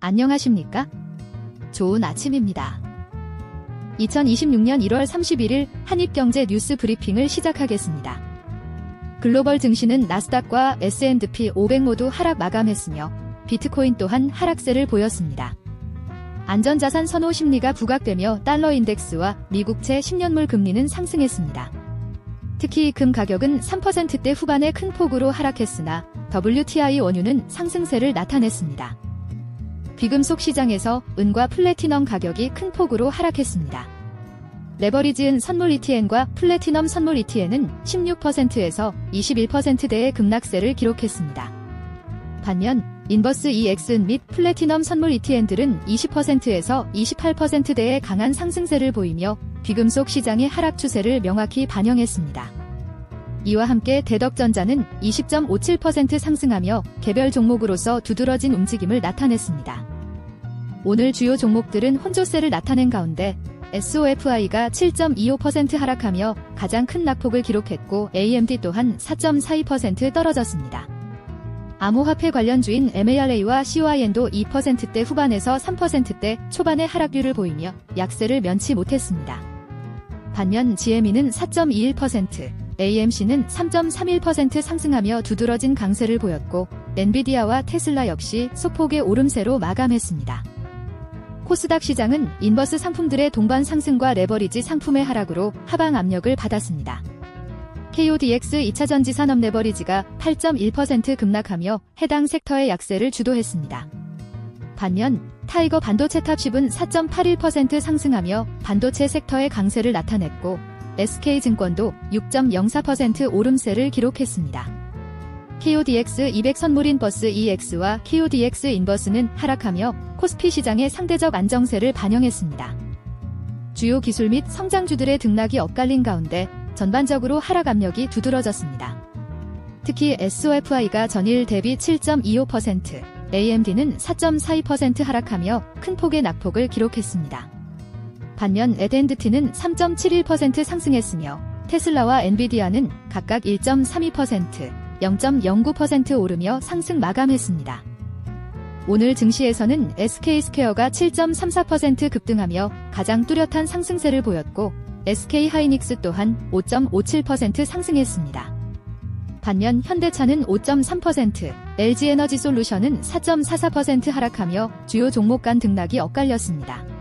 안녕하십니까? 좋은 아침입니다. 2026년 1월 31일 한입경제 뉴스 브리핑을 시작하겠습니다. 글로벌 증시는 나스닥과 S&P 500 모두 하락 마감했으며 비트코인 또한 하락세를 보였습니다. 안전자산 선호 심리가 부각되며 달러 인덱스와 미국채 10년물 금리는 상승했습니다. 특히 금 가격은 3%대 후반에 큰 폭으로 하락했으나 WTI 원유는 상승세를 나타냈습니다. 비금속 시장에서 은과 플래티넘 가격이 큰 폭으로 하락했습니다. 레버리지은 선물 ETN과 플래티넘 선물 ETN은 16%에서 21%대의 급락세를 기록했습니다. 반면 인버스 EX은 및 플래티넘 선물 ETN들은 20%에서 28%대의 강한 상승세를 보이며 비금속 시장의 하락 추세를 명확히 반영했습니다. 이와 함께 대덕전자는 20.57% 상승하며 개별 종목으로서 두드러진 움직임을 나타냈습니다. 오늘 주요 종목들은 혼조세를 나타낸 가운데 SOFI가 7.25% 하락하며 가장 큰 낙폭을 기록했고 AMD 또한 4.42% 떨어졌습니다. 암호화폐 관련주인 MARA와 COIN도 2%대 후반에서 3%대 초반의 하락률을 보이며 약세를 면치 못했습니다. 반면 GME는 4.21%, AMC는 3.31% 상승하며 두드러진 강세를 보였고 엔비디아와 테슬라 역시 소폭의 오름세로 마감했습니다. 코스닥 시장은 인버스 상품들의 동반 상승과 레버리지 상품의 하락으로 하방 압력을 받았습니다. KODX 2차전지 산업 레버리지가 8.1% 급락하며 해당 섹터의 약세를 주도했습니다. 반면 타이거 반도체 탑10은 4.81% 상승하며 반도체 섹터의 강세를 나타냈고 SK증권도 6.04% 오름세를 기록했습니다. KODX 200 선물인버스 EX와 KODX 인버스는 하락하며 코스피 시장의 상대적 안정세를 반영했습니다. 주요 기술 및 성장주들의 등락이 엇갈린 가운데 전반적으로 하락 압력이 두드러졌습니다. 특히 SOFI가 전일 대비 7.25%, AMD는 4.42% 하락하며 큰 폭의 낙폭을 기록했습니다. 반면 AT&T는 3.71% 상승했으며 테슬라와 엔비디아는 각각 1.32%, 0.09% 오르며 상승 마감했습니다. 오늘 증시에서는 SK스퀘어가 7.34% 급등하며 가장 뚜렷한 상승세를 보였고 SK하이닉스 또한 5.57% 상승했습니다. 반면 현대차는 5.3%, LG에너지솔루션은 4.44% 하락하며 주요 종목 간 등락이 엇갈렸습니다.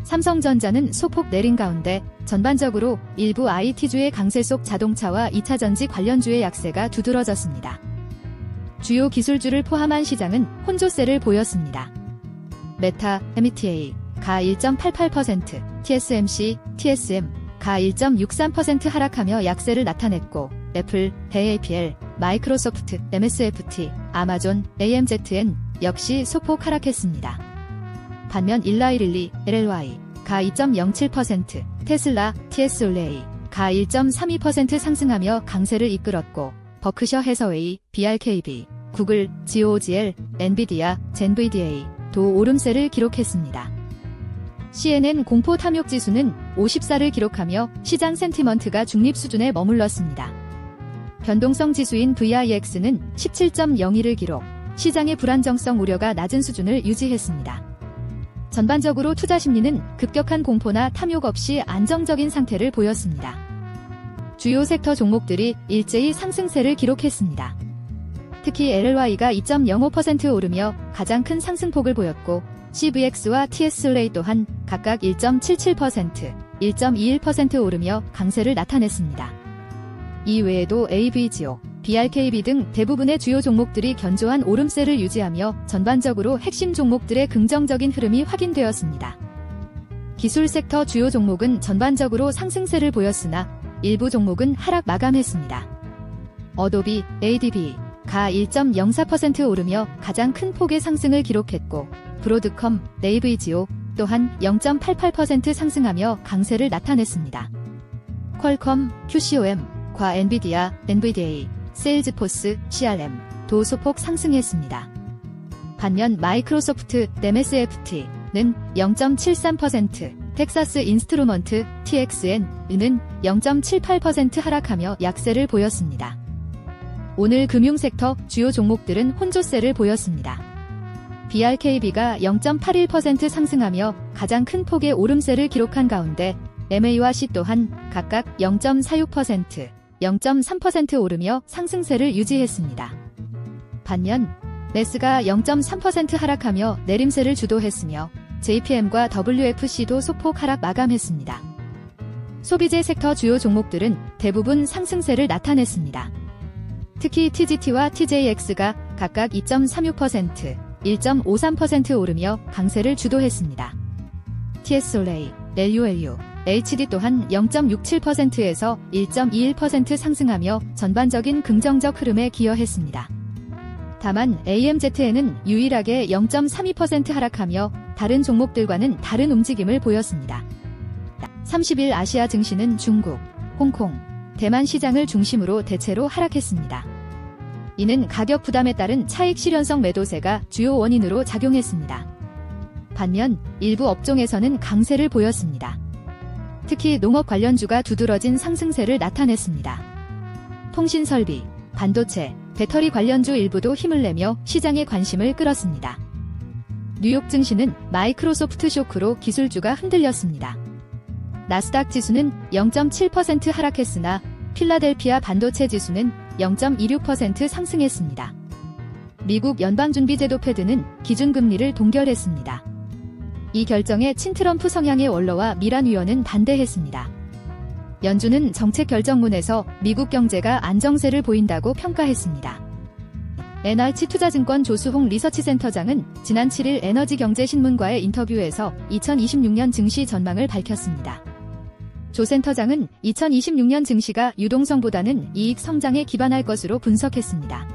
삼성전자는 소폭 내린 가운데 전반적으로 일부 IT주의 강세 속 자동차와 2차전지 관련주의 약세가 두드러졌습니다. 주요 기술주를 포함한 시장은 혼조세를 보였습니다. 메타, META, 가 1.88%, TSMC, TSM, 가 1.63% 하락하며 약세를 나타냈고 애플, AAPL, 마이크로소프트, MSFT, 아마존, AMZN 역시 소폭 하락했습니다. 반면 일라이릴리, LLY, 가 2.07%, 테슬라, TS올레이, 가 1.32% 상승하며 강세를 이끌었고 버크셔 해서웨이, BRKB, 구글, GOGL, 엔비디아, 젠VDA, 도 오름세를 기록했습니다. CNN 공포 탐욕 지수는 54를 기록하며 시장 센티먼트가 중립 수준에 머물렀습니다. 변동성 지수인 VIX는 17.02를 기록, 시장의 불안정성 우려가 낮은 수준을 유지했습니다. 전반적으로 투자 심리는 급격한 공포나 탐욕 없이 안정적인 상태를 보였습니다. 주요 섹터 종목들이 일제히 상승세를 기록했습니다. 특히 LLY가 2.05% 오르며 가장 큰 상승폭을 보였고 CVX와 TS올레이 또한 각각 1.77%, 1.21% 오르며 강세를 나타냈습니다. 이 외에도 AVGO, BRKB 등 대부분의 주요 종목들이 견조한 오름세를 유지하며 전반적으로 핵심 종목들의 긍정적인 흐름이 확인되었습니다. 기술 섹터 주요 종목은 전반적으로 상승세를 보였으나 일부 종목은 하락 마감했습니다. 어도비, ADB, 가 1.04% 오르며 가장 큰 폭의 상승을 기록했고 브로드컴, 네이비지오 또한 0.88% 상승하며 강세를 나타냈습니다. 퀄컴, QCOM, 과 엔비디아, 엔비디A, 세일즈포스, CRM, 도 소폭 상승했습니다. 반면 마이크로소프트, MSFT는 0.73%, 텍사스 인스트루먼트, TXN, 은 0.78% 하락하며 약세를 보였습니다. 오늘 금융섹터 주요 종목들은 혼조세를 보였습니다. BRKB가 0.81% 상승하며 가장 큰 폭의 오름세를 기록한 가운데 MA와 C 또한 각각 0.46%, 0.3% 오르며 상승세를 유지했습니다. 반면 매스가 0.3% 하락하며 내림세를 주도했으며 JPM과 WFC도 소폭 하락 마감했습니다. 소비재 섹터 주요 종목들은 대부분 상승세를 나타냈습니다. 특히 TGT와 TJX가 각각 2.36%, 1.53% 오르며 강세를 주도했습니다. TS올레이, LULU, HD 또한 0.67%에서 1.21% 상승하며 전반적인 긍정적 흐름에 기여했습니다. 다만 AMZN은 유일하게 0.32% 하락하며 다른 종목들과는 다른 움직임을 보였습니다. 30일 아시아 증시는 중국, 홍콩, 대만 시장을 중심으로 대체로 하락했습니다. 이는 가격 부담에 따른 차익 실현성 매도세가 주요 원인으로 작용했습니다. 반면 일부 업종에서는 강세를 보였습니다. 특히 농업 관련주가 두드러진 상승세를 나타냈습니다. 통신설비, 반도체, 배터리 관련주 일부도 힘을 내며 시장의 관심을 끌었습니다. 뉴욕 증시는 마이크로소프트 쇼크로 기술주가 흔들렸습니다. 나스닥 지수는 0.7% 하락했으나 필라델피아 반도체 지수는 0.26% 상승했습니다. 미국 연방준비제도 패드는 기준금리를 동결했습니다. 이 결정에 친트럼프 성향의 원로와 미란 위원은 반대했습니다. 연준은 정책 결정문에서 미국 경제가 안정세를 보인다고 평가했습니다. NRC 투자증권 조수홍 리서치센터장은 지난 7일 에너지경제신문과의 인터뷰에서 2026년 증시 전망을 밝혔습니다. 조 센터장은 2026년 증시가 유동성보다는 이익 성장에 기반할 것으로 분석했습니다.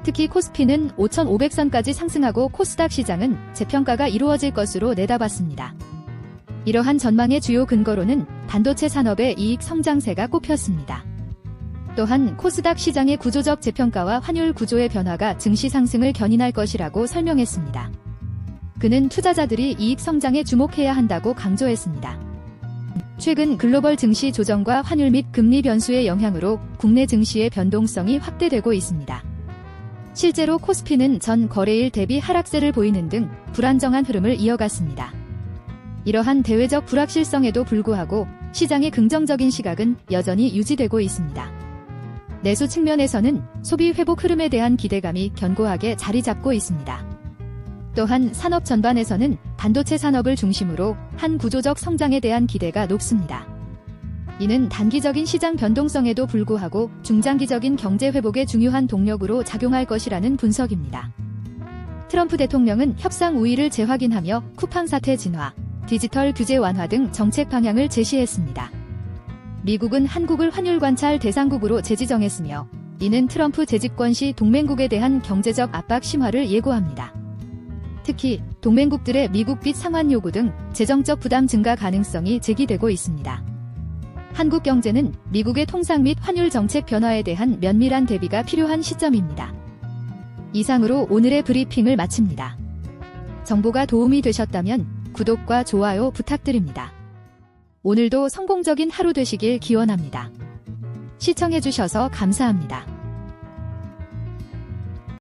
특히 코스피는 5,500선까지 상승하고 코스닥 시장은 재평가가 이루어질 것으로 내다봤습니다. 이러한 전망의 주요 근거로는 반도체 산업의 이익 성장세가 꼽혔습니다. 또한 코스닥 시장의 구조적 재평가와 환율 구조의 변화가 증시 상승을 견인할 것이라고 설명했습니다. 그는 투자자들이 이익 성장에 주목해야 한다고 강조했습니다. 최근 글로벌 증시 조정과 환율 및 금리 변수의 영향으로 국내 증시의 변동성이 확대되고 있습니다. 실제로 코스피는 전 거래일 대비 하락세를 보이는 등 불안정한 흐름을 이어갔습니다. 이러한 대외적 불확실성에도 불구하고 시장의 긍정적인 시각은 여전히 유지되고 있습니다. 내수 측면에서는 소비 회복 흐름에 대한 기대감이 견고하게 자리 잡고 있습니다. 또한 산업 전반에서는 반도체 산업을 중심으로 한 구조적 성장에 대한 기대가 높습니다. 이는 단기적인 시장 변동성에도 불구하고 중장기적인 경제 회복의 중요한 동력으로 작용할 것이라는 분석입니다. 트럼프 대통령은 협상 우위를 재확인하며 쿠팡 사태 진화, 디지털 규제 완화 등 정책 방향을 제시했습니다. 미국은 한국을 환율 관찰 대상국으로 재지정했으며 이는 트럼프 재집권 시 동맹국에 대한 경제적 압박 심화를 예고합니다. 특히 동맹국들의 미국 빚 상환 요구 등 재정적 부담 증가 가능성이 제기되고 있습니다. 한국 경제는 미국의 통상 및 환율 정책 변화에 대한 면밀한 대비가 필요한 시점입니다. 이상으로 오늘의 브리핑을 마칩니다. 정보가 도움이 되셨다면 구독과 좋아요 부탁드립니다. 오늘도 성공적인 하루 되시길 기원합니다. 시청해주셔서 감사합니다.